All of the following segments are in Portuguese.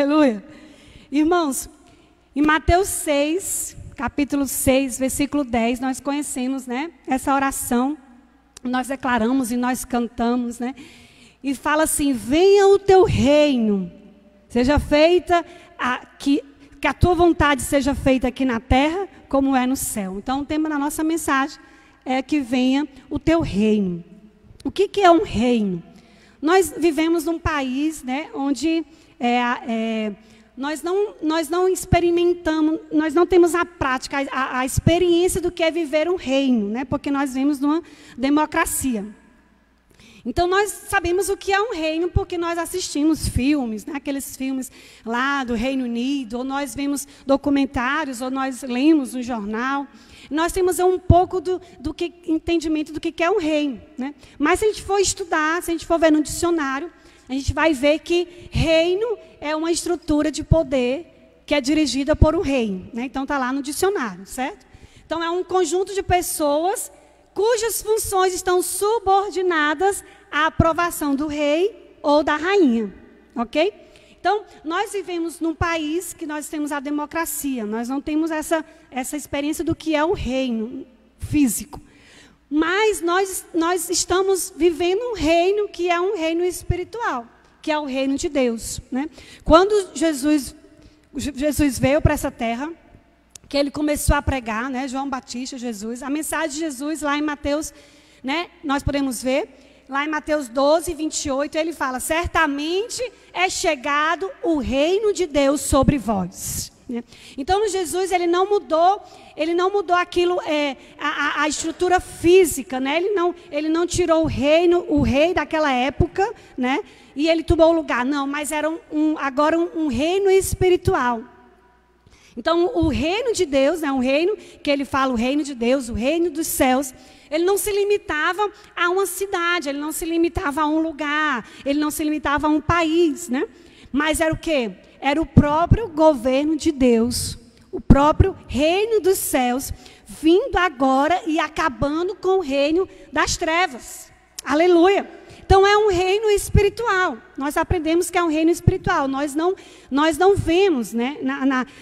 Aleluia. Irmãos, em Mateus 6, capítulo 6, versículo 10, nós conhecemos, né, essa oração, nós declaramos e nós cantamos, né, e fala assim: venha o teu reino, seja feita, que a tua vontade seja feita aqui na terra, como é no céu. Então, o tema da nossa mensagem é que venha o teu reino. O que é um reino? Nós vivemos num país, né, onde nós não experimentamos, nós não temos a prática, a experiência do que é viver um reino, né, porque nós vivemos numa democracia. Então, nós sabemos o que é um reino porque nós assistimos filmes, né, aqueles filmes lá do Reino Unido, ou nós vemos documentários, ou nós lemos no jornal. Nós temos um pouco entendimento do que é um reino, né? Mas se a gente for estudar, se a gente for ver no dicionário, a gente vai ver que reino é uma estrutura de poder que é dirigida por um rei, né? Então, está lá no dicionário, certo? Então, é um conjunto de pessoas cujas funções estão subordinadas à aprovação do rei ou da rainha, ok? Então, nós vivemos num país que nós temos a democracia, nós não temos essa experiência do que é o reino físico. Mas nós estamos vivendo um reino que é um reino espiritual, que é o reino de Deus, né? Quando Jesus veio para essa terra, que ele começou a pregar, né, João Batista, Jesus, a mensagem de Jesus lá em Mateus, né, nós podemos ver, lá em Mateus 12, 28, ele fala: certamente é chegado o reino de Deus sobre vós. Né? Então, Jesus, ele não mudou aquilo, a estrutura física, né? Ele não tirou o rei daquela época, né, e ele tomou o lugar. Não, mas era agora um reino espiritual. Então, o reino de Deus, né, um reino que ele fala, o reino de Deus, o reino dos céus, ele não se limitava a uma cidade, ele não se limitava a um lugar, ele não se limitava a um país, né? Mas era o quê? Era o próprio governo de Deus, o próprio reino dos céus, vindo agora e acabando com o reino das trevas. Aleluia! Então, é um reino espiritual. Nós aprendemos que é um reino espiritual. Nós não vemos, né,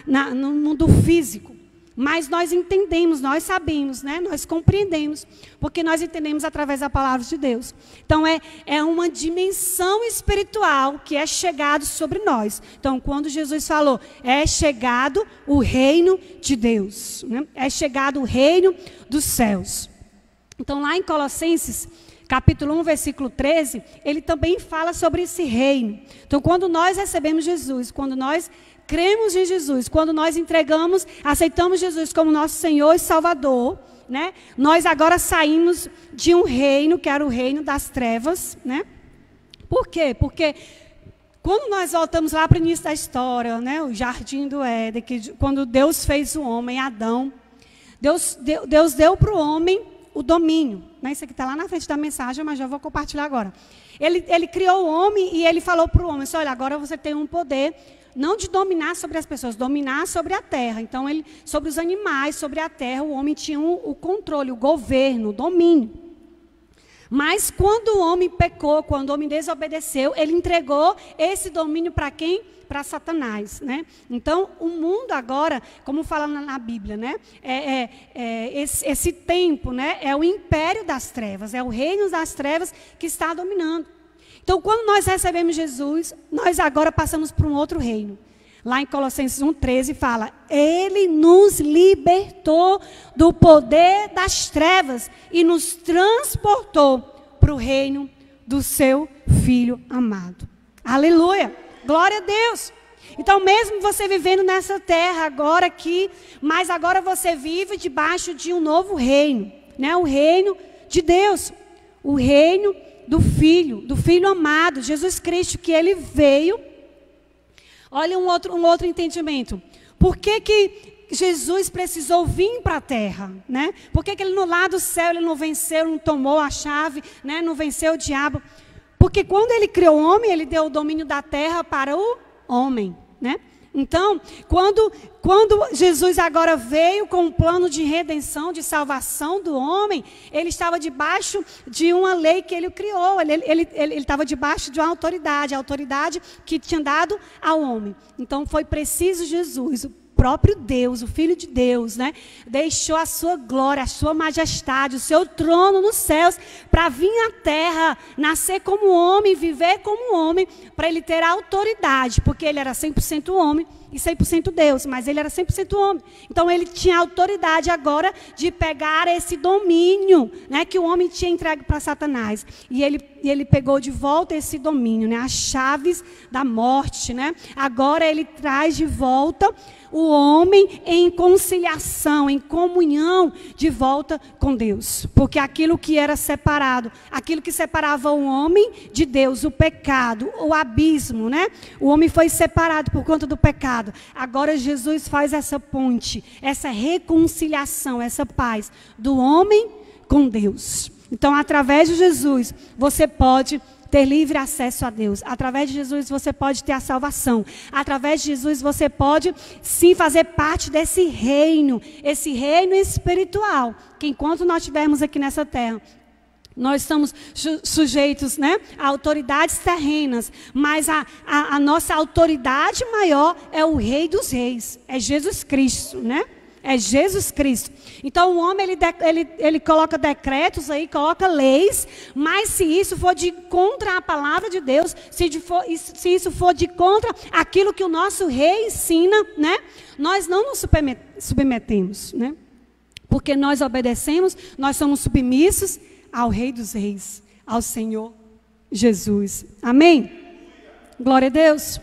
no mundo físico. Mas nós entendemos, nós sabemos, né, nós compreendemos. Porque nós entendemos através da palavra de Deus. Então, é uma dimensão espiritual que é chegado sobre nós. Então, quando Jesus falou, é chegado o reino de Deus. Né? É chegado o reino dos céus. Então, lá em Colossenses, capítulo 1, versículo 13, ele também fala sobre esse reino. Então, quando nós recebemos Jesus, quando nós cremos em Jesus, quando nós aceitamos Jesus como nosso Senhor e Salvador, né? Nós agora saímos de um reino, que era o reino das trevas, né? Por quê? Porque quando nós voltamos lá para o início da história, né? O jardim do Éden, quando Deus fez o homem, Adão, Deus deu para o homem o domínio. Né? Isso aqui está lá na frente da mensagem, mas já vou compartilhar agora. Ele criou o homem e ele falou para o homem, olha, agora você tem um poder, não de dominar sobre as pessoas, dominar sobre a terra. Então, sobre os animais, sobre a terra, o homem tinha o controle, o governo, o domínio. Mas quando o homem pecou, quando o homem desobedeceu, ele entregou esse domínio para quem? Para Satanás, né? Então, o mundo agora, como fala na Bíblia, né? Esse tempo, né? É o império das trevas, é o reino das trevas que está dominando. Então, quando nós recebemos Jesus, nós agora passamos para um outro reino. Lá em Colossenses 1,13 fala, ele nos libertou do poder das trevas e nos transportou para o reino do seu Filho amado. Aleluia! Glória a Deus! Então, mesmo você vivendo nessa terra agora aqui, mas agora você vive debaixo de um novo reino, né? O reino de Deus, o reino do Filho amado, Jesus Cristo, que ele veio. Olha um outro entendimento. Por que Jesus precisou vir para a terra? Né? Por que ele lá do céu ele não venceu, não tomou a chave, né? Não venceu o diabo? Porque quando ele criou o homem, ele deu o domínio da terra para o homem. Né? Então, quando Jesus agora veio com um plano de redenção, de salvação do homem, ele estava debaixo de uma lei que ele criou, ele estava debaixo de uma autoridade, a autoridade que tinha dado ao homem. Então, foi preciso Jesus, o próprio Deus, o Filho de Deus, né, deixou a sua glória, a sua majestade, o seu trono nos céus, para vir à terra, nascer como homem, viver como homem, para ele ter a autoridade, porque ele era 100% homem e 100% Deus, mas ele era 100% homem. Então ele tinha autoridade agora de pegar esse domínio, né, que o homem tinha entregue para Satanás. E ele pegou de volta esse domínio, né, as chaves da morte, né? Agora ele traz de volta o homem em conciliação, em comunhão de volta com Deus. Porque aquilo que era separado, aquilo que separava o homem de Deus, o pecado, o abismo, né? O homem foi separado por conta do pecado. Agora Jesus faz essa ponte, essa reconciliação, essa paz do homem com Deus. Então, através de Jesus, você pode ter livre acesso a Deus. Através de Jesus você pode ter a salvação. Através de Jesus você pode sim fazer parte desse reino, esse reino espiritual, que enquanto nós estivermos aqui nessa terra, nós estamos sujeitos, né, a autoridades terrenas, mas a nossa autoridade maior é o Rei dos Reis, é Jesus Cristo, né? É Jesus Cristo. Então o homem ele coloca decretos aí, coloca leis, mas se isso for de contra a palavra de Deus, se isso for de contra aquilo que o nosso rei ensina, né? Nós não nos submetemos, né? Porque nós obedecemos, nós somos submissos ao Rei dos Reis, ao Senhor Jesus. Amém? Glória a Deus.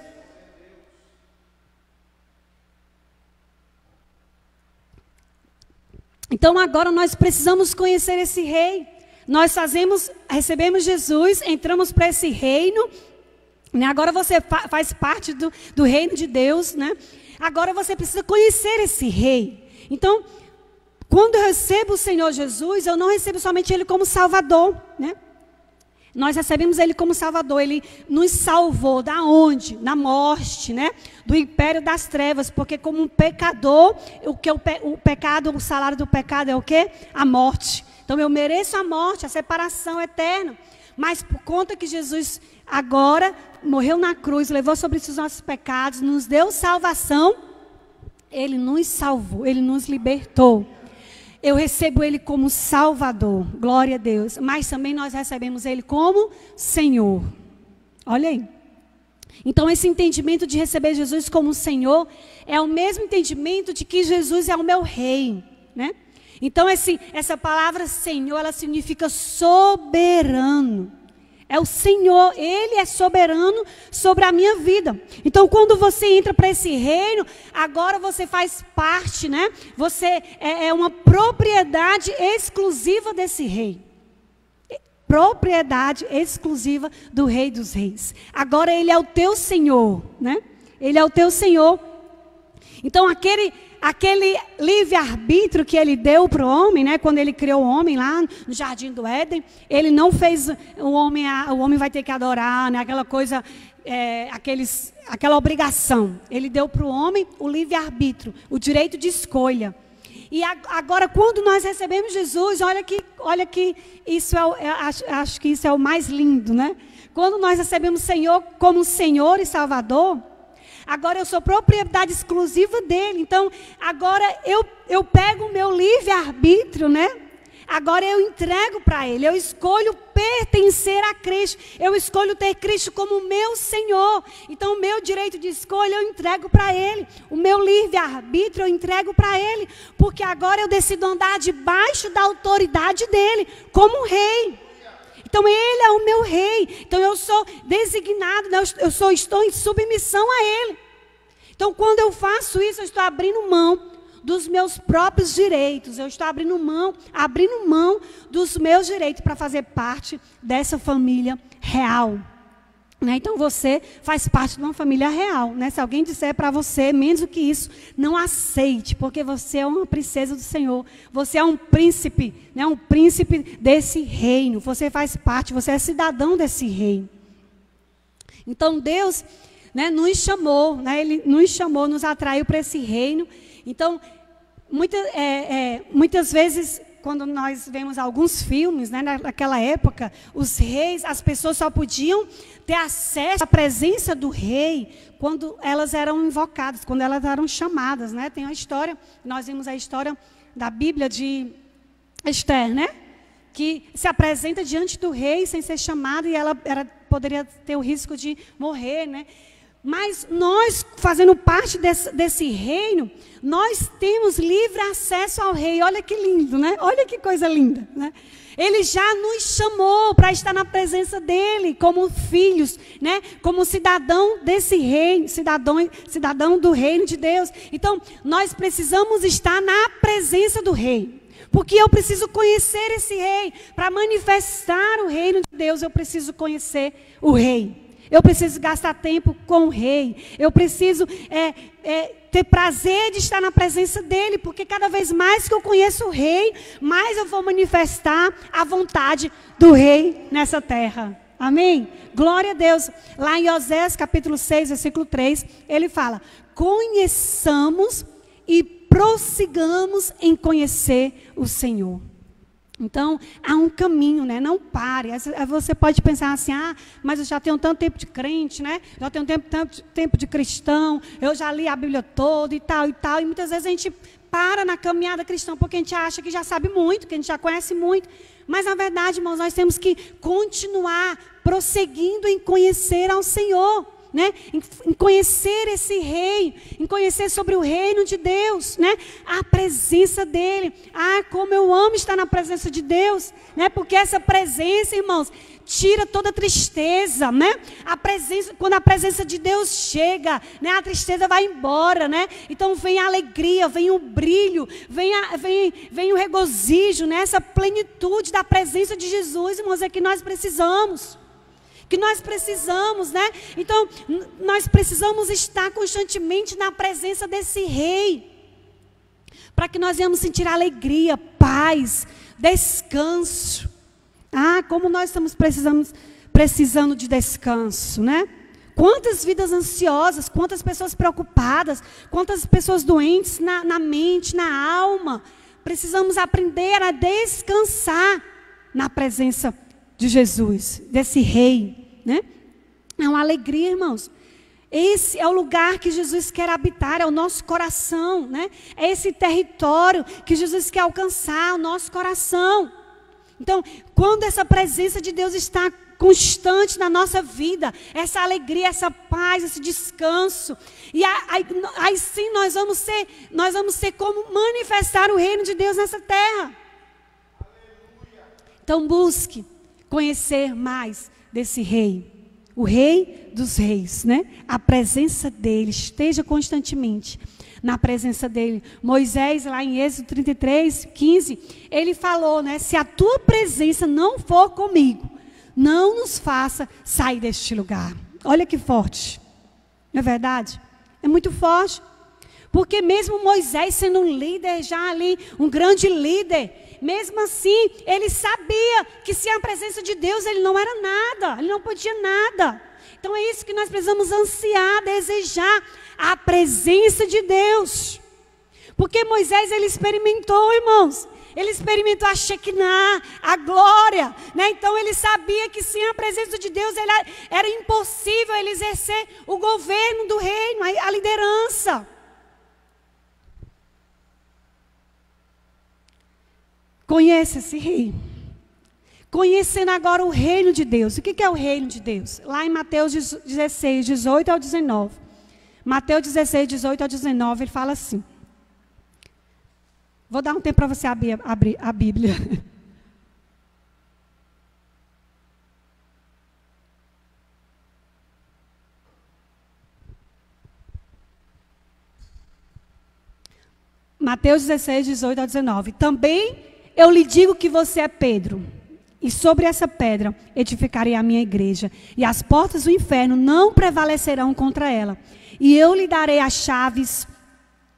Então agora nós precisamos conhecer esse rei. Nós recebemos Jesus, entramos para esse reino, né? Agora você faz parte do reino de Deus, né? Agora você precisa conhecer esse rei. Então, quando eu recebo o Senhor Jesus, eu não recebo somente Ele como Salvador, né? Nós recebemos Ele como Salvador. Ele nos salvou da onde? Da morte, né? Do império das trevas. Porque como um pecador, o pecado, o salário do pecado é o quê? A morte. Então eu mereço a morte, a separação eterna. Mas por conta que Jesus agora morreu na cruz, levou sobre si os nossos pecados, nos deu salvação, Ele nos salvou, Ele nos libertou. Eu recebo Ele como Salvador, glória a Deus. Mas também nós recebemos Ele como Senhor. Olha aí. Então esse entendimento de receber Jesus como Senhor é o mesmo entendimento de que Jesus é o meu Rei, né? Então essa palavra Senhor, ela significa soberano. É o Senhor, Ele é soberano sobre a minha vida. Então, quando você entra para esse reino, agora você faz parte, né? Você é uma propriedade exclusiva desse rei. Propriedade exclusiva do Rei dos Reis. Agora Ele é o teu Senhor, né? Ele é o teu Senhor. Então, aquele livre-arbítrio que Ele deu para o homem, né, quando Ele criou o homem lá no Jardim do Éden, Ele não fez o homem vai ter que adorar, né, aquela coisa, aquela obrigação. Ele deu para o homem o livre-arbítrio, o direito de escolha. E agora, quando nós recebemos Jesus, olha que isso acho que isso é o mais lindo, né? Quando nós recebemos o Senhor como Senhor e Salvador, agora eu sou propriedade exclusiva dele. Então, agora eu pego o meu livre-arbítrio, né? Agora eu entrego para ele. Eu escolho pertencer a Cristo. Eu escolho ter Cristo como meu Senhor. Então, o meu direito de escolha eu entrego para ele. O meu livre-arbítrio eu entrego para ele. Porque agora eu decido andar debaixo da autoridade dele, como um rei. Então Ele é o meu rei. Então eu sou designado, estou em submissão a Ele. Então quando eu faço isso, eu estou abrindo mão dos meus próprios direitos. Eu estou abrindo mão dos meus direitos para fazer parte dessa família real. Né? Então você faz parte de uma família real. Né? Se alguém disser para você menos do que isso, não aceite, porque você é uma princesa do Senhor. Você é um príncipe, né? Um príncipe desse reino. Você faz parte, você é cidadão desse reino. Então Deus né, nos chamou, né, Ele nos chamou, nos atraiu para esse reino. Então, muitas vezes, quando nós vemos alguns filmes, né, naquela época, os reis, as pessoas só podiam ter acesso à presença do rei quando elas eram invocadas, quando elas eram chamadas, né? Tem uma história, nós vimos a história da Bíblia de Esther, né? Que se apresenta diante do rei sem ser chamada, e ela poderia ter o risco de morrer, né? Mas nós, fazendo parte desse reino, nós temos livre acesso ao rei. Olha que lindo, né? Olha que coisa linda, né? Ele já nos chamou para estar na presença dele, como filhos, né? Como cidadão desse reino, cidadão do reino de Deus. Então, nós precisamos estar na presença do rei. Porque eu preciso conhecer esse rei. Para manifestar o reino de Deus, eu preciso conhecer o rei. Eu preciso gastar tempo com o rei. Eu preciso ter prazer de estar na presença dele. Porque cada vez mais que eu conheço o rei, mais eu vou manifestar a vontade do rei nessa terra. Amém? Glória a Deus. Lá em Oséias capítulo 6, versículo 3, ele fala: conheçamos e prossigamos em conhecer o Senhor. Então, há um caminho, né? Não pare. Você pode pensar assim, mas eu já tenho tanto tempo de crente, né? Já tenho tanto tempo de cristão, eu já li a Bíblia toda e tal, e tal. E muitas vezes a gente para na caminhada cristã porque a gente acha que já sabe muito, que a gente já conhece muito. Mas, na verdade, irmãos, nós temos que continuar prosseguindo em conhecer ao Senhor. Né? Em conhecer esse rei, em conhecer sobre o reino de Deus, né? A presença dele. Como eu amo estar na presença de Deus, né? Porque essa presença, irmãos, tira toda a né? Quando a presença de Deus chega, né? A tristeza vai embora, né? Então vem a alegria, vem o brilho, vem o regozijo, né? Essa plenitude da presença de Jesus, irmãos, é que nós precisamos. Né? Então, nós precisamos estar constantemente na presença desse rei, para que nós venhamos sentir alegria, paz, descanso. Como nós estamos precisando de descanso, né? Quantas vidas ansiosas, quantas pessoas preocupadas, quantas pessoas doentes na mente, na alma. Precisamos aprender a descansar na presença de Jesus, desse rei, né? É uma alegria, irmãos. Esse é o lugar que Jesus quer habitar, é o nosso coração, né? É esse território que Jesus quer alcançar, o nosso coração. Então, quando essa presença de Deus está constante na nossa vida, essa alegria, essa paz, esse descanso, e aí sim nós vamos ser como manifestar o reino de Deus nessa terra. Então, busque conhecer mais desse rei, o rei dos reis, né? A presença dele, esteja constantemente na presença dele. Moisés, lá em Êxodo 33, 15, ele falou, né? Se a tua presença não for comigo, não nos faça sair deste lugar. Olha que forte, não é verdade? É muito forte, porque mesmo Moisés sendo um líder já ali, um grande líder, mesmo assim, ele sabia que sem a presença de Deus ele não era nada, ele não podia nada. Então é isso que nós precisamos ansiar, desejar, a presença de Deus. Porque Moisés, ele experimentou, irmãos, ele experimentou a Shekinah, a glória, né? Então ele sabia que sem a presença de Deus era impossível ele exercer o governo do reino, a liderança. Conheça esse rei. Conhecendo agora o reino de Deus. O que é o reino de Deus? Lá em Mateus 16, 18 ao 19. Mateus 16, 18 ao 19, ele fala assim. Vou dar um tempo para você abrir a Bíblia. Mateus 16, 18 ao 19. Também eu lhe digo que você é Pedro, e sobre essa pedra edificarei a minha igreja, e as portas do inferno não prevalecerão contra ela. E eu lhe darei as chaves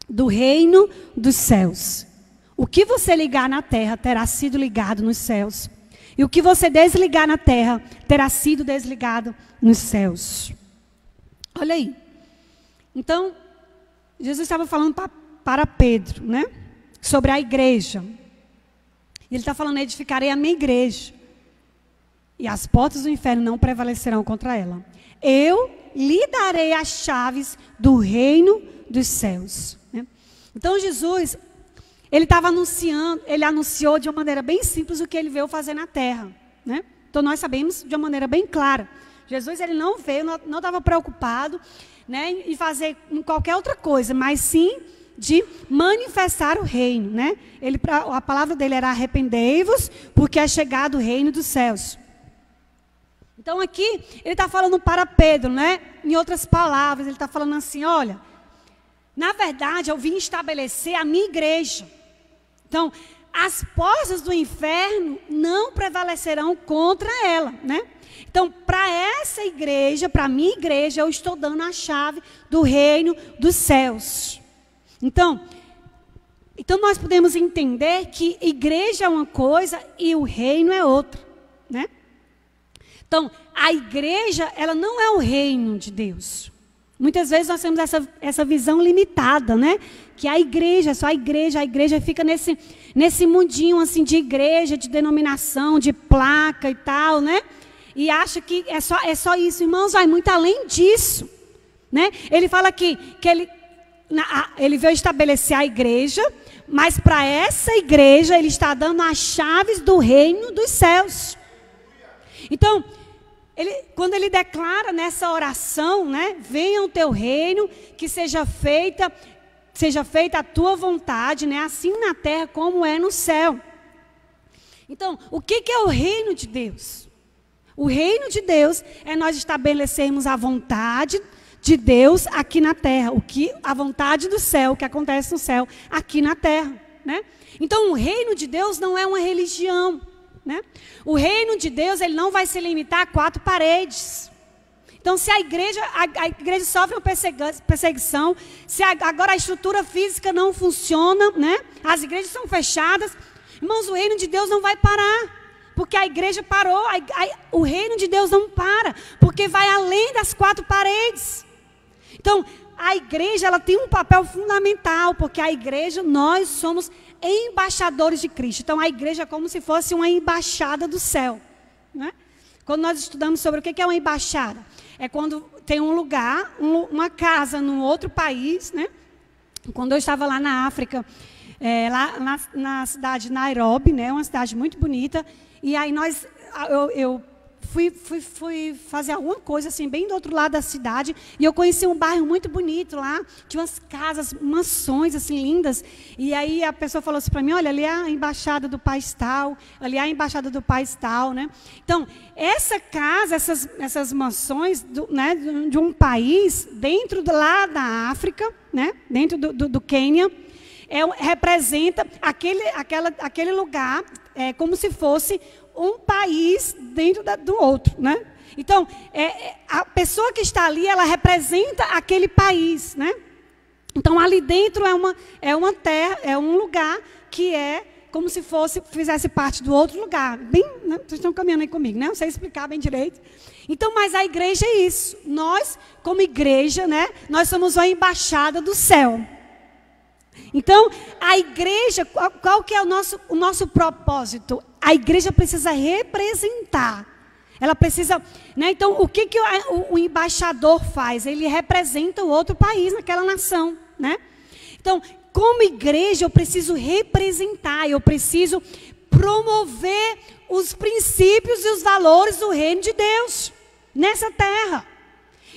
do reino dos céus. O que você ligar na terra terá sido ligado nos céus, e o que você desligar na terra terá sido desligado nos céus. Olha aí. Então, Jesus estava falando para Pedro, né? Sobre a igreja. Ele está falando, edificarei a minha igreja. E as portas do inferno não prevalecerão contra ela. Eu lhe darei as chaves do reino dos céus. Né? Então, Jesus, ele estava anunciando, ele anunciou de uma maneira bem simples o que ele veio fazer na terra. Né? Então, nós sabemos de uma maneira bem clara. Jesus, ele não veio, não estava preocupado, né, em fazer qualquer outra coisa, mas sim de manifestar o reino. Né? A palavra dele era arrependei-vos, porque é chegado o reino dos céus. Então aqui, ele está falando para Pedro, né? Em outras palavras, ele está falando assim, olha, na verdade eu vim estabelecer a minha igreja. Então, as portas do inferno não prevalecerão contra ela, né? Então, para essa igreja, para a minha igreja, eu estou dando a chave do reino dos céus. Então nós podemos entender que igreja é uma coisa e o reino é outra, né? Então, a igreja, ela não é o reino de Deus. Muitas vezes nós temos essa visão limitada, né? Que a igreja, só a igreja fica nesse mundinho assim de igreja, de denominação, de placa e tal, né? E acha que é só isso. Irmãos, vai muito além disso, né? Ele fala que ele veio estabelecer a igreja, mas para essa igreja ele está dando as chaves do reino dos céus. Então, quando ele declara nessa oração, né, venha o teu reino, que seja feita a tua vontade, né, assim na terra como é no céu. Então, o que é o reino de Deus? O reino de Deus é nós estabelecermos a vontade de Deus aqui na terra, a vontade do céu, o que acontece no céu, aqui na terra, né? Então, o reino de Deus não é uma religião. Né? O reino de Deus, ele não vai se limitar a 4 paredes. Então, se a igreja sofre uma perseguição, se agora a estrutura física não funciona, né? As igrejas são fechadas, irmãos, o reino de Deus não vai parar, porque a igreja parou, o reino de Deus não para, porque vai além das 4 paredes. Então, a igreja, ela tem um papel fundamental, porque a igreja, nós somos embaixadores de Cristo. Então, a igreja é como se fosse uma embaixada do céu. Né? Quando nós estudamos sobre o que é uma embaixada, é quando tem um lugar, uma casa num outro país. Né? Quando eu estava lá na África, lá na cidade de Nairobi, né? Uma cidade muito bonita, e aí eu fui fazer alguma coisa assim, bem do outro lado da cidade, e eu conheci um bairro muito bonito lá, tinha umas casas, mansões assim lindas, e aí a pessoa falou assim para mim, olha, ali é a embaixada do país tal, ali é a embaixada do país tal, né? Então, essa casa, essas mansões, né, de um país, dentro lá da África, né, dentro do Quênia, representa aquele lugar, como se fosse um país dentro do outro, né? Então, a pessoa que está ali, ela representa aquele país, né? Então, ali dentro é uma terra, é um lugar que é como se fizesse parte do outro lugar. Bem, né? Vocês estão caminhando aí comigo, né? Não sei explicar bem direito. Então, mas a igreja é isso. Nós, como igreja, né? Nós somos uma embaixada do céu. Então, a igreja, qual que é o nosso propósito? A igreja precisa representar. Ela precisa, né? Então, o que o embaixador faz? Ele representa o outro país naquela nação, né? Então, como igreja, eu preciso representar, eu preciso promover os princípios e os valores do reino de Deus nessa terra.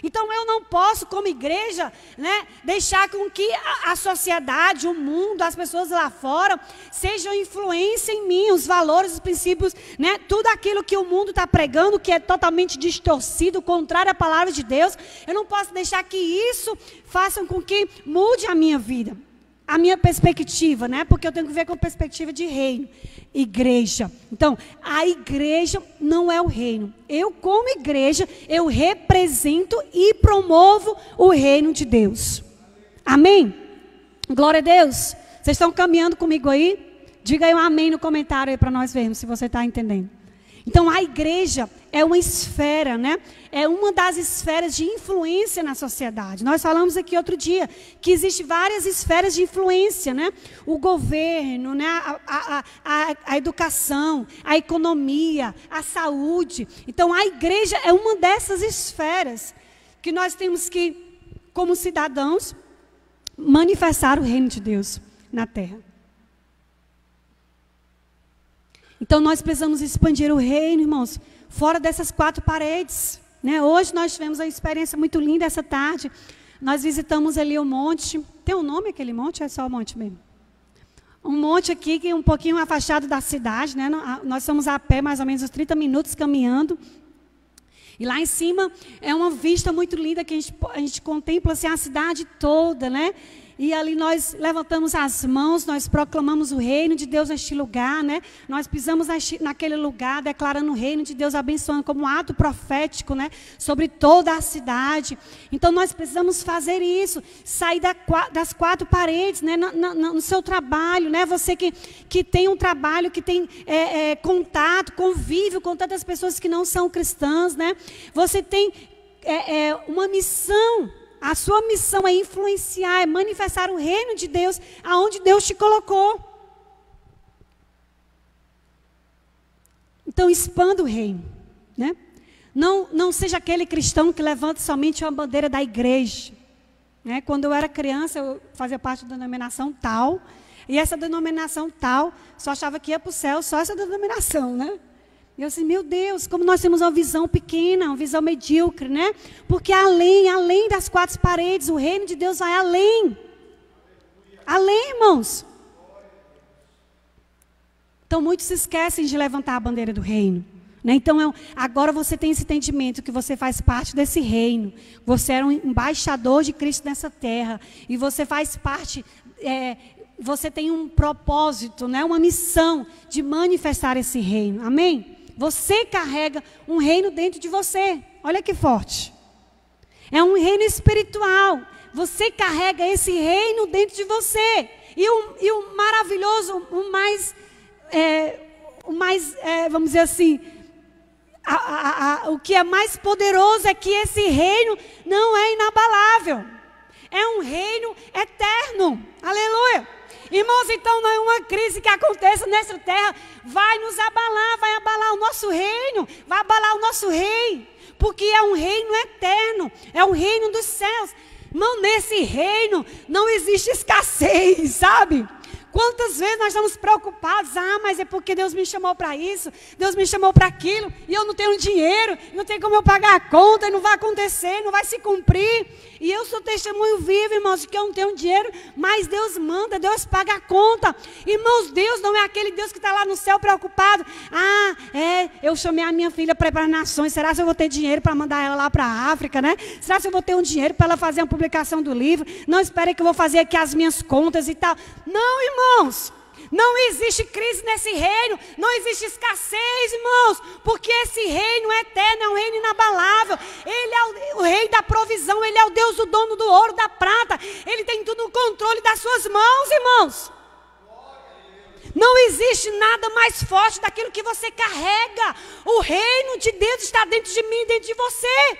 Então, eu não posso, como igreja, né, deixar com que a sociedade, o mundo, as pessoas lá fora, sejam influência em mim, os valores, os princípios, né, tudo aquilo que o mundo está pregando, que é totalmente distorcido, contrário à palavra de Deus. Eu não posso deixar que isso faça com que mude a minha vida, a minha perspectiva, né, porque eu tenho que ver com perspectiva de reino. Igreja. Então, a igreja não é o reino. Eu, como igreja, eu represento e promovo o reino de Deus. Amém? Glória a Deus. Vocês estão caminhando comigo aí? Diga aí um amém no comentário aí para nós vermos se você está entendendo. Então, a igreja é uma esfera, né? É uma das esferas de influência na sociedade. Nós falamos aqui outro dia que existem várias esferas de influência, né? O governo, né? A educação, a economia, a saúde. Então, a igreja é uma dessas esferas que nós temos que, como cidadãos, manifestar o reino de Deus na terra. Então, nós precisamos expandir o reino, irmãos, fora dessas 4 paredes. Né? Hoje nós tivemos uma experiência muito linda essa tarde. Nós visitamos ali o monte. Tem um nome aquele monte ou é só o monte mesmo? Um monte aqui que é um pouquinho afastado da cidade. Né? Nós somos a pé mais ou menos uns 30 minutos caminhando. E lá em cima é uma vista muito linda que a gente contempla assim, a cidade toda, né? E ali nós levantamos as mãos, nós proclamamos o reino de Deus neste lugar, né? Nós pisamos naquele lugar, declarando o reino de Deus, abençoando como um ato profético, né? Sobre toda a cidade. Então nós precisamos fazer isso, sair das 4 paredes, né? No seu trabalho, né? Você que tem um trabalho, que tem contato, convívio com tantas pessoas que não são cristãs, né? Você tem uma missão. A sua missão é influenciar, é manifestar o reino de Deus aonde Deus te colocou. Então, expanda o reino. Né? Não seja aquele cristão que levanta somente uma bandeira da igreja. Né? Quando eu era criança, eu fazia parte da denominação tal. E essa denominação tal, só achava que ia para o céu, só essa denominação, né? E eu disse, meu Deus, como nós temos uma visão pequena, uma visão medíocre, né? Porque além das 4 paredes, o reino de Deus vai além. Além, irmãos. Então, muitos se esquecem de levantar a bandeira do reino. Né? Então, agora você tem esse entendimento que você faz parte desse reino. Você era um embaixador de Cristo nessa terra. E você faz parte... você tem um propósito, né? Uma missão de manifestar esse reino. Amém? Você carrega um reino dentro de você. Olha que forte. É um reino espiritual. Você carrega esse reino dentro de você. E o maravilhoso, o mais, vamos dizer assim, o que é mais poderoso é que esse reino não é inabalável. É um reino eterno. Aleluia. Irmãos, então não é uma crise que aconteça nessa terra, vai nos abalar, vai abalar o nosso reino, vai abalar o nosso rei, porque é um reino eterno, é um reino dos céus. Irmão, nesse reino não existe escassez, sabe? Quantas vezes nós estamos preocupados, mas é porque Deus me chamou para isso, Deus me chamou para aquilo, e eu não tenho dinheiro, não tem como eu pagar a conta, e não vai acontecer, não vai se cumprir. E eu sou testemunho vivo, irmãos, de que eu não tenho dinheiro, mas Deus manda, Deus paga a conta. Irmãos, Deus não é aquele Deus que está lá no céu preocupado. Eu chamei a minha filha para ir para as nações, será que eu vou ter dinheiro para mandar ela lá para a África, né? Será que eu vou ter um dinheiro para ela fazer uma publicação do livro? Não espere que eu vou fazer aqui as minhas contas e tal. Não, irmãos. Não existe crise nesse reino, não existe escassez, irmãos, porque esse reino é eterno, é um reino inabalável. Ele é o rei da provisão, ele é o Deus, o dono do ouro, da prata. Ele tem tudo no controle das suas mãos, irmãos. Não existe nada mais forte daquilo que você carrega. O reino de Deus está dentro de mim, dentro de você.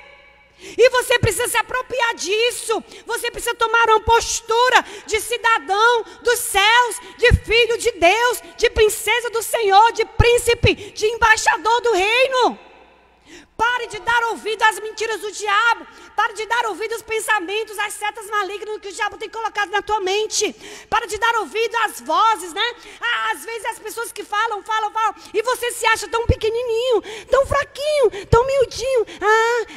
E você precisa se apropriar disso. Você precisa tomar uma postura de cidadão dos céus, de filho de Deus, de princesa do Senhor, de príncipe, de embaixador do reino. Pare de dar ouvido às mentiras do diabo. Pare de dar ouvido aos pensamentos, às setas malignas que o diabo tem colocado na tua mente. Pare de dar ouvido às vozes, né? Às vezes as pessoas que falam. E você se acha tão pequenininho, tão fraquinho, tão miudinho.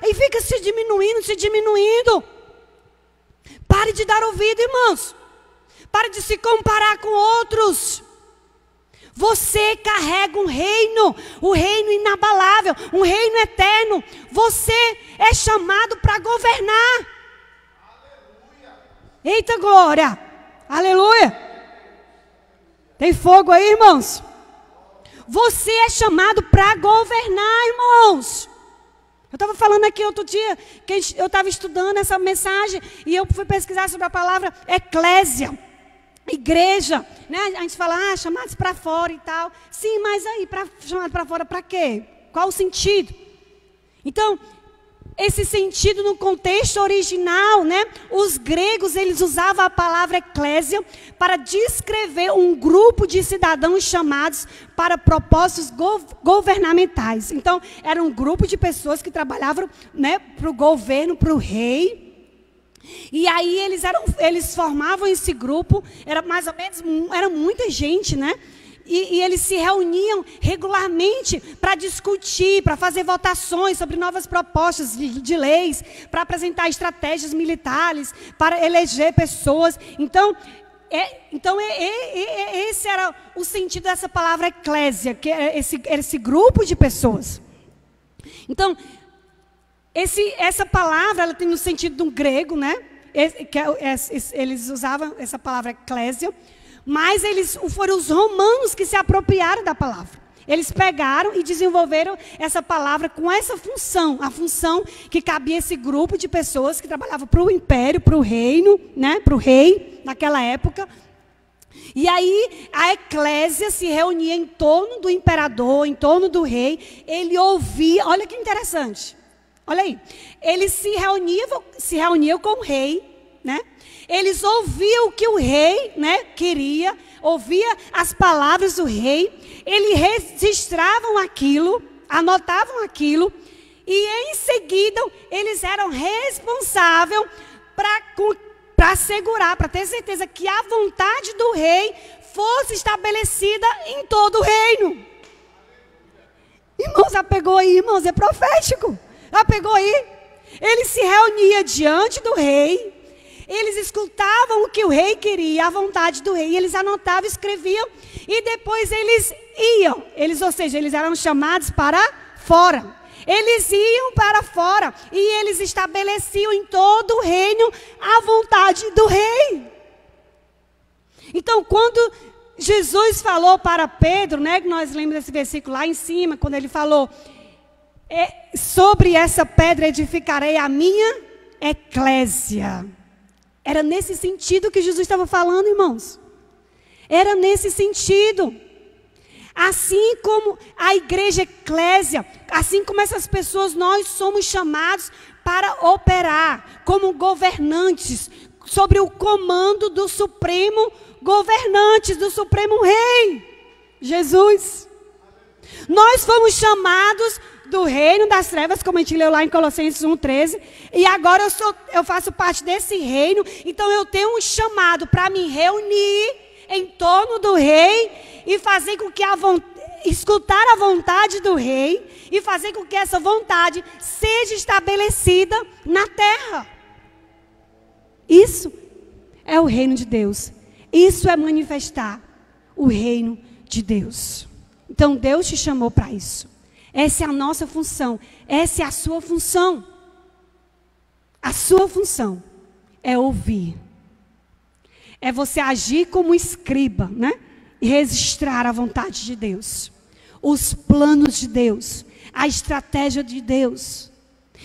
E fica se diminuindo. Pare de dar ouvido, irmãos. Pare de se comparar com outros. Você carrega um reino, o reino inabalável, um reino eterno. Você é chamado para governar. Aleluia. Eita glória! Aleluia! Tem fogo aí, irmãos? Você é chamado para governar, irmãos. Eu estava falando aqui outro dia, que eu estava estudando essa mensagem, e eu fui pesquisar sobre a palavra eclésia. Igreja, né? A gente fala, chamados para fora e tal. Sim, mas aí, chamados para fora para quê? Qual o sentido? Então, esse sentido no contexto original, né? Os gregos, eles usavam a palavra eclésia para descrever um grupo de cidadãos chamados para propósitos governamentais. Então, era um grupo de pessoas que trabalhavam, né, para o governo, para o rei. E aí eles formavam esse grupo, era mais ou menos, era muita gente, né? E eles se reuniam regularmente para discutir, para fazer votações sobre novas propostas de leis, para apresentar estratégias militares, para eleger pessoas. Então, esse era o sentido dessa palavra eclésia, que é esse grupo de pessoas. Então, essa palavra, ela tem o sentido de um grego, né? Eles usavam essa palavra eclésia. Mas foram os romanos que se apropriaram da palavra. Eles pegaram e desenvolveram essa palavra com essa função. A função que cabia a esse grupo de pessoas que trabalhavam para o império, para o reino, né, para o rei, naquela época. E aí a eclésia se reunia em torno do imperador, em torno do rei. Ele ouvia, olha que interessante. Olha aí. Eles se reuniam com o rei, né? Eles ouviam o que o rei, né, queria, ouvia as palavras do rei, eles registravam aquilo, anotavam aquilo, e em seguida eles eram responsáveis para assegurar, para ter certeza que a vontade do rei fosse estabelecida em todo o reino. Irmãos, já pegou aí, irmãos, é profético. Já pegou aí? Ele se reunia diante do rei. Eles escutavam o que o rei queria, a vontade do rei, eles anotavam, escreviam, e depois eles iam, ou seja, eles eram chamados para fora. Eles iam para fora, e eles estabeleciam em todo o reino a vontade do rei. Então, quando Jesus falou para Pedro, né, que nós lemos desse versículo lá em cima, quando ele falou, sobre essa pedra edificarei a minha eclésia. Era nesse sentido que Jesus estava falando, irmãos. Era nesse sentido. Assim como a igreja eclésia, assim como essas pessoas, nós somos chamados para operar como governantes sobre o comando do supremo governante, do supremo rei, Jesus. Nós fomos chamados do reino das trevas, como a gente leu lá em Colossenses 1,13, e agora eu faço parte desse reino, então eu tenho um chamado para me reunir em torno do rei e fazer com que escutar a vontade do rei e fazer com que essa vontade seja estabelecida na terra. Isso é o reino de Deus. Isso é manifestar o reino de Deus. Então Deus te chamou para isso. Essa é a nossa função. Essa é a sua função. A sua função é ouvir. É você agir como escriba, né? E registrar a vontade de Deus. Os planos de Deus. A estratégia de Deus.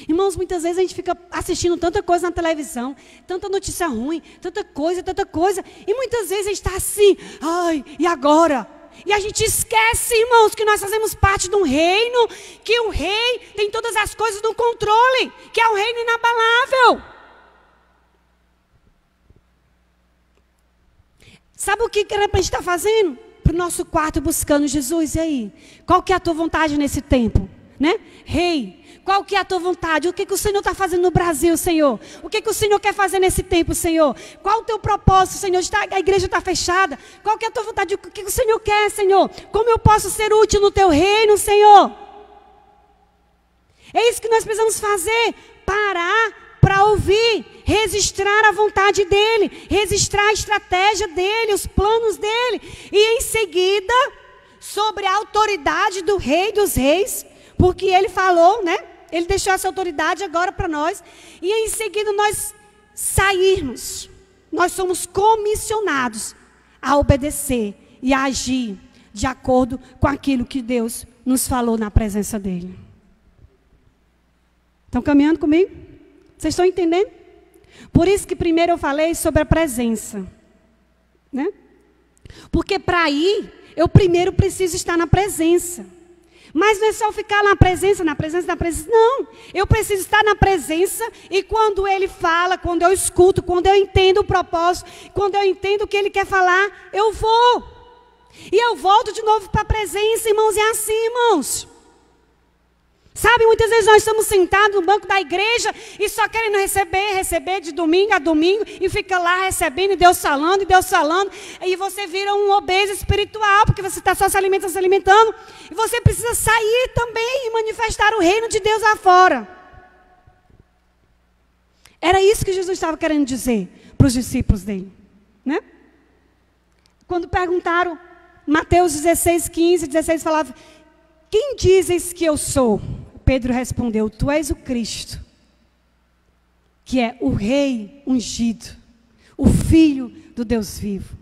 Irmãos, muitas vezes a gente fica assistindo tanta coisa na televisão, tanta notícia ruim, tanta coisa. E muitas vezes a gente está assim, ai, e agora? E a gente esquece, irmãos, que nós fazemos parte de um reino, que o rei tem todas as coisas no controle, que é um reino inabalável. Sabe o que era para a gente estar fazendo? Para o nosso quarto buscando Jesus, e aí? Qual que é a tua vontade nesse tempo? Né? Rei, qual que é a tua vontade? O que o Senhor está fazendo no Brasil, Senhor? O que o Senhor quer fazer nesse tempo, Senhor? Qual o teu propósito, Senhor? A igreja está fechada. Qual que é a tua vontade? O que o Senhor quer, Senhor? Como eu posso ser útil no teu reino, Senhor? É isso que nós precisamos fazer. Parar para ouvir, registrar a vontade dEle, registrar a estratégia dEle, os planos dEle. E em seguida, sobre a autoridade do Rei dos Reis, porque Ele falou, né? Ele deixou essa autoridade agora para nós. E em seguida nós sairmos. Nós somos comissionados a obedecer e a agir de acordo com aquilo que Deus nos falou na presença dEle. Estão caminhando comigo? Vocês estão entendendo? Por isso que primeiro eu falei sobre a presença. Né? Porque para ir, eu primeiro preciso estar na presença. Mas não é só ficar na presença, não. Eu preciso estar na presença e quando ele fala, quando eu escuto, quando eu entendo o propósito, quando eu entendo o que ele quer falar, eu vou. E eu volto de novo para a presença, irmãos, e é assim, irmãos. Sabe, muitas vezes nós estamos sentados no banco da igreja e só querendo receber de domingo a domingo e fica lá recebendo e Deus falando, e você vira um obeso espiritual, porque você está só se alimentando, e você precisa sair também e manifestar o reino de Deus lá fora. Era isso que Jesus estava querendo dizer para os discípulos dele, né? Quando perguntaram, Mateus 16, 15, 16 falava, quem dizes que eu sou? Pedro respondeu, tu és o Cristo, que é o Rei ungido, o Filho do Deus vivo.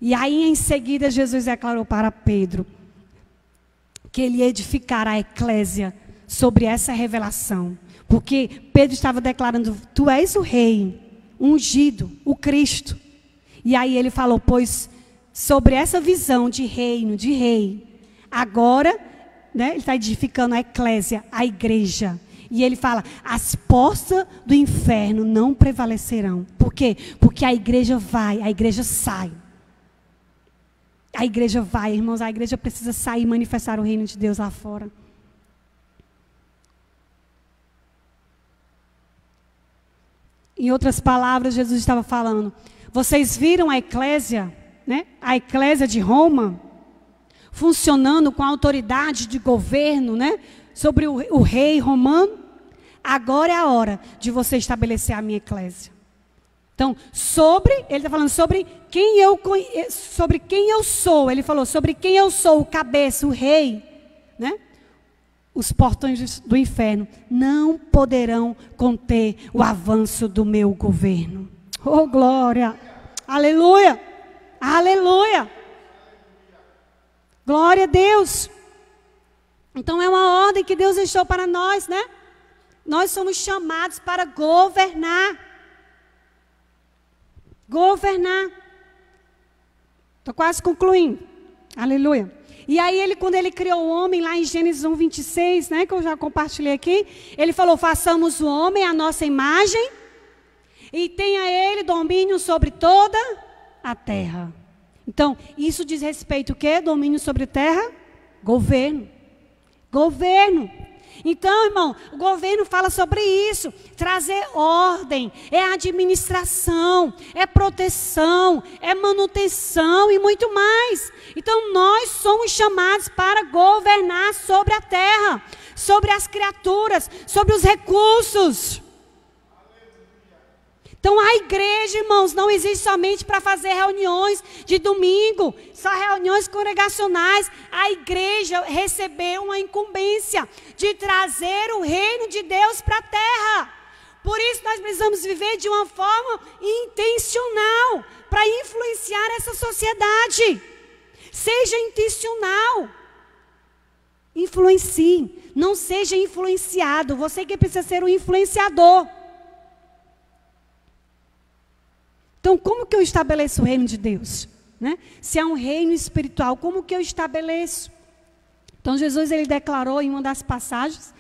E aí em seguida Jesus declarou para Pedro que ele ia edificar a eclésia sobre essa revelação. Porque Pedro estava declarando, tu és o Rei ungido, o Cristo. E aí ele falou, pois sobre essa visão de reino, de rei, agora, né, ele está edificando a eclésia, a igreja. E ele fala, as portas do inferno não prevalecerão. Por quê? Porque a igreja vai, a igreja sai. A igreja vai, irmãos, a igreja precisa sair e manifestar o reino de Deus lá fora. Em outras palavras, Jesus estava falando, vocês viram a eclésia, né? A eclésia de Roma, funcionando com a autoridade de governo, né? Sobre o rei romano. Agora é a hora de você estabelecer a minha eclésia. Então, ele está falando sobre quem eu sou. Ele falou sobre quem eu sou, o cabeça, o rei, né? Os portões do inferno não poderão conter o avanço do meu governo. Oh, glória! Aleluia! Aleluia! Glória a Deus! Então é uma ordem que Deus deixou para nós, né? Nós somos chamados para governar. Governar. Estou quase concluindo. Aleluia. E aí, quando ele criou o homem, lá em Gênesis 1, 26, né, que eu já compartilhei aqui, ele falou, façamos o homem à nossa imagem e tenha ele domínio sobre toda a terra. Então, isso diz respeito o quê? Domínio sobre a terra? Governo. Governo. Então, irmão, o governo fala sobre isso, trazer ordem, é administração, é proteção, é manutenção e muito mais. Então, nós somos chamados para governar sobre a terra, sobre as criaturas, sobre os recursos. Então, a igreja, irmãos, não existe somente para fazer reuniões de domingo, só reuniões congregacionais. A igreja recebeu uma incumbência de trazer o reino de Deus para a terra. Por isso, nós precisamos viver de uma forma intencional para influenciar essa sociedade. Seja intencional. Influencie, não seja influenciado. Você que precisa ser um influenciador. Então, como que eu estabeleço o reino de Deus? Né? Se é um reino espiritual, como que eu estabeleço? Então, Jesus ele declarou em uma das passagens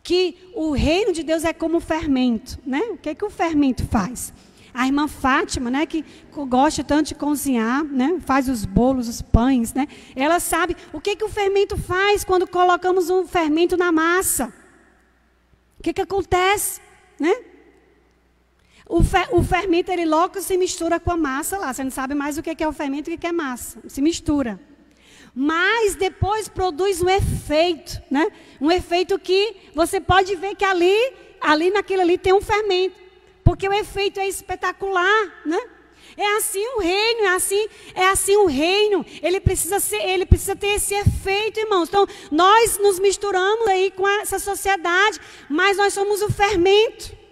que o reino de Deus é como fermento. Né? O que que o fermento faz? A irmã Fátima, né, que gosta tanto de cozinhar, né, faz os bolos, os pães, né, ela sabe o que que o fermento faz quando colocamos um fermento na massa. O que que acontece? Né? O fermento, ele logo se mistura com a massa lá. Você não sabe mais o que é o fermento e o que é massa. Se mistura. Mas depois produz um efeito, né? Um efeito que você pode ver que ali naquilo ali tem um fermento. Porque o efeito é espetacular, né? É assim o reino, é assim o reino. Ele precisa ter esse efeito, irmãos. Então, nós nos misturamos aí com essa sociedade, mas nós somos o fermento.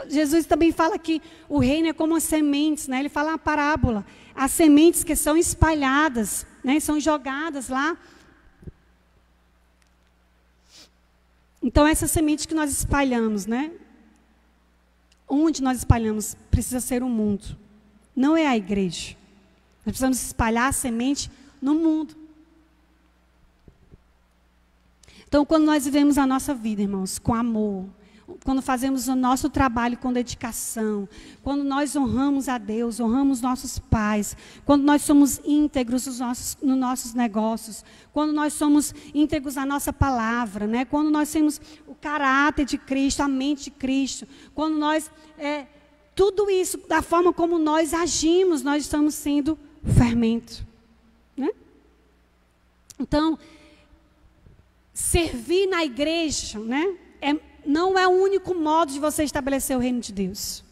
Jesus também fala que o reino é como as sementes, né? Ele fala uma parábola. As sementes que são espalhadas, né? São jogadas lá. Então, essas sementes que nós espalhamos, né? Onde nós espalhamos precisa ser o mundo. Não é a igreja. Nós precisamos espalhar a semente no mundo. Então, quando nós vivemos a nossa vida, irmãos, com amor, quando fazemos o nosso trabalho com dedicação, quando nós honramos a Deus, honramos nossos pais, quando nós somos íntegros nos nossos negócios, quando nós somos íntegros na nossa palavra, né? Quando nós temos o caráter de Cristo, a mente de Cristo, quando nós, tudo isso, da forma como nós agimos, nós estamos sendo fermento, né? Então, servir na igreja, né? Não é o único modo de você estabelecer o reino de Deus.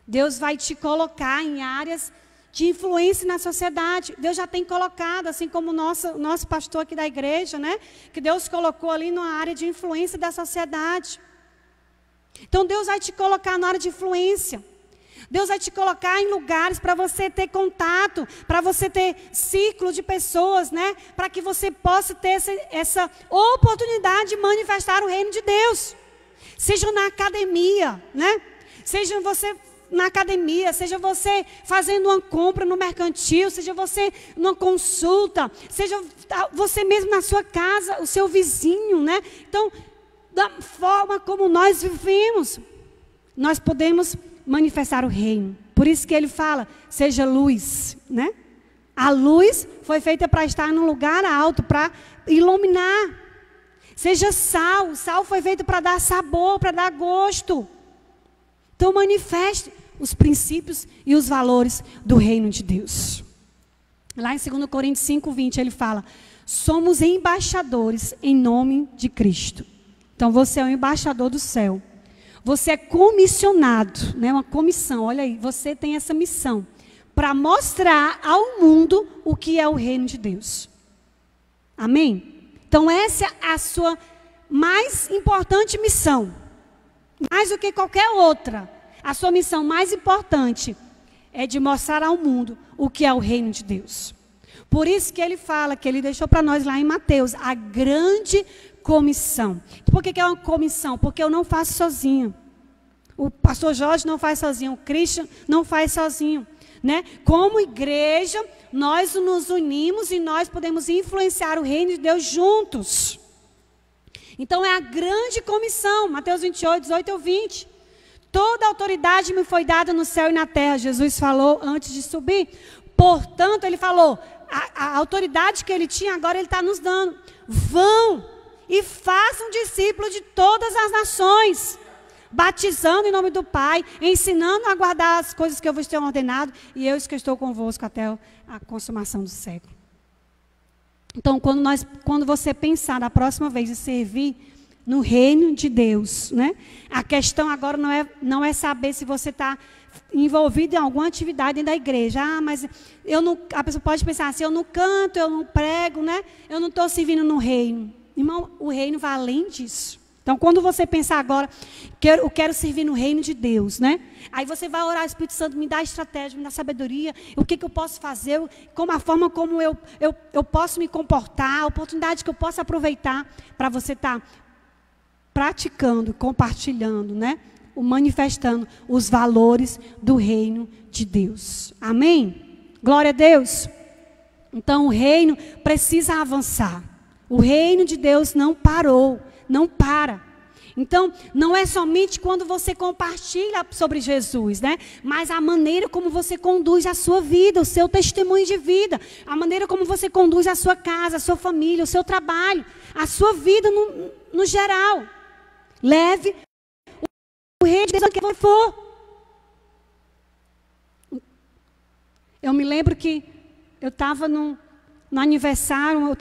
Deus vai te colocar em áreas de influência na sociedade. Deus já tem colocado, assim como o nosso pastor aqui da igreja, né? Que Deus colocou ali numa área de influência da sociedade. Então Deus vai te colocar na área de influência. Deus vai te colocar em lugares para você ter contato, para você ter ciclo de pessoas, né? Para que você possa ter essa oportunidade de manifestar o reino de Deus. Seja na academia, né? Seja você na academia, seja você fazendo uma compra no mercantil, seja você numa consulta, seja você mesmo na sua casa, o seu vizinho, né? Então, da forma como nós vivemos, nós podemos manifestar o reino. Por isso que ele fala, seja luz, né? A luz foi feita para estar num lugar alto, para iluminar. Seja sal, o sal foi feito para dar sabor, para dar gosto. Então manifeste os princípios e os valores do reino de Deus. Lá em 2 Coríntios 5:20 ele fala, somos embaixadores em nome de Cristo. Então você é um embaixador do céu. Você é comissionado, né? Uma comissão, olha aí, você tem essa missão para mostrar ao mundo o que é o reino de Deus. Amém? Então essa é a sua mais importante missão, mais do que qualquer outra. A sua missão mais importante é de mostrar ao mundo o que é o reino de Deus. Por isso que ele fala, que ele deixou para nós lá em Mateus, a grande comissão. Por que é uma comissão? Porque eu não faço sozinho. O pastor Jorge não faz sozinho. O Christian não faz sozinho, né? Como igreja, nós nos unimos e nós podemos influenciar o reino de Deus juntos. Então é a grande comissão. Mateus 28, 18 ou 20. Toda autoridade me foi dada no céu e na terra. Jesus falou antes de subir. Portanto, ele falou, a autoridade que ele tinha, agora ele está nos dando. Vão e façam discípulos de todas as nações, batizando em nome do Pai, ensinando a guardar as coisas que eu vos tenho ordenado, e eu que estou convosco até a consumação do século. Então, quando você pensar da próxima vez em servir no reino de Deus, né? A questão agora não é saber se você está envolvido em alguma atividade dentro da igreja. Ah, mas a pessoa pode pensar assim, eu não canto, eu não prego, né? Eu não estou servindo no reino. Irmão, o reino vai além disso. Então, quando você pensar agora, eu quero servir no reino de Deus, né? Aí você vai orar, Espírito Santo, me dá estratégia, me dá sabedoria, o que eu posso fazer, a forma como eu posso me comportar, a oportunidade que eu posso aproveitar para você estar praticando, compartilhando, né? Manifestando os valores do reino de Deus. Amém? Glória a Deus. Então, o reino precisa avançar. O reino de Deus não parou, não para. Então, não é somente quando você compartilha sobre Jesus, né? Mas a maneira como você conduz a sua vida, o seu testemunho de vida, a maneira como você conduz a sua casa, a sua família, o seu trabalho, a sua vida no geral. Leve o reino de Deus onde você for. Eu me lembro que eu estava no aniversário, eu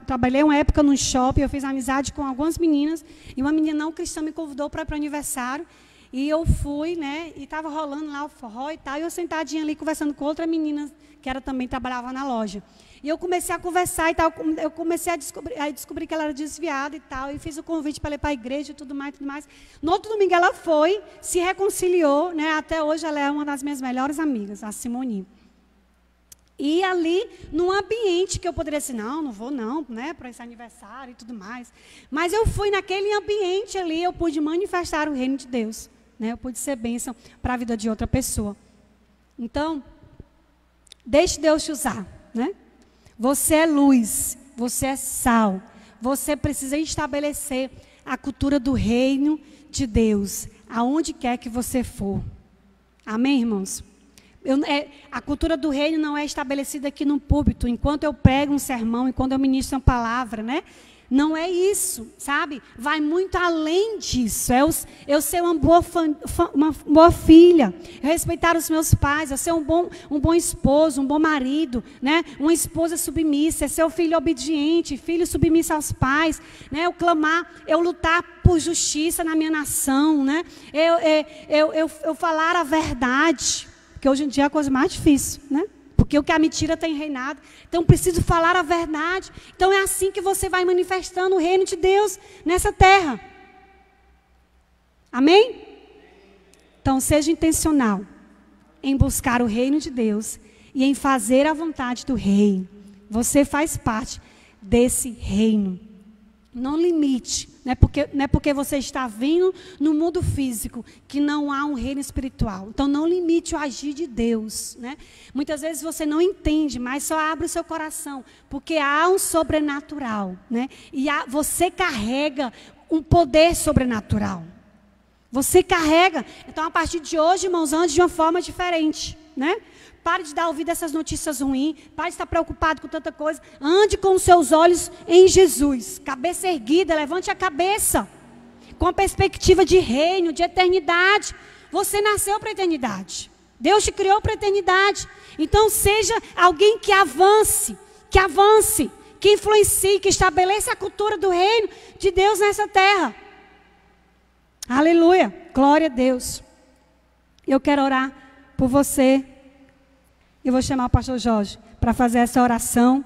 trabalhei uma época num shopping, eu fiz amizade com algumas meninas, e uma menina não cristã me convidou para ir para o aniversário, e eu fui, né, e estava rolando lá o forró e tal, e eu sentadinha ali conversando com outra menina, que também trabalhava na loja. E eu comecei a conversar e tal, eu comecei a descobrir que ela era desviada e tal, e fiz o convite para ela ir para a igreja e tudo mais. No outro domingo ela foi, se reconciliou, né, até hoje ela é uma das minhas melhores amigas, a Simone. E ali, num ambiente que eu poderia dizer, não vou não, né, para esse aniversário e tudo mais. Mas eu fui naquele ambiente ali, eu pude manifestar o reino de Deus, né, eu pude ser bênção para a vida de outra pessoa. Então, deixe Deus te usar, né? Você é luz, você é sal, você precisa estabelecer a cultura do reino de Deus, aonde quer que você for. Amém, irmãos? A cultura do reino não é estabelecida aqui no púlpito, enquanto eu prego um sermão, enquanto eu ministro uma palavra, né? Não é isso, sabe? Vai muito além disso. Eu ser uma boa filha, eu respeitar os meus pais, eu ser um bom esposo, um bom marido, né? Uma esposa submissa, ser o filho obediente, filho submisso aos pais, né? Eu lutar por justiça na minha nação, né? Eu falar a verdade. Porque hoje em dia é a coisa mais difícil, né? Porque o que a mentira tem reinado. Então, preciso falar a verdade. Então, é assim que você vai manifestando o reino de Deus nessa terra. Amém? Então, seja intencional em buscar o reino de Deus e em fazer a vontade do rei. Você faz parte desse reino. Não limite. Não é porque você está vindo no mundo físico que não há um reino espiritual. Então, não limite o agir de Deus. Né? Muitas vezes você não entende, mas só abre o seu coração. Porque há um sobrenatural. Né? E você carrega um poder sobrenatural. Você carrega. Então, a partir de hoje, irmãos, ande de uma forma diferente. Né? Pare de dar ouvido a essas notícias ruins. Pare de estar preocupado com tanta coisa. Ande com os seus olhos em Jesus. Cabeça erguida, levante a cabeça. Com a perspectiva de reino, de eternidade. Você nasceu para a eternidade. Deus te criou para a eternidade. Então seja alguém que avance, que influencie, que estabeleça a cultura do reino de Deus nessa terra. Aleluia. Glória a Deus. Eu quero orar por você. Eu vou chamar o pastor Jorge para fazer essa oração.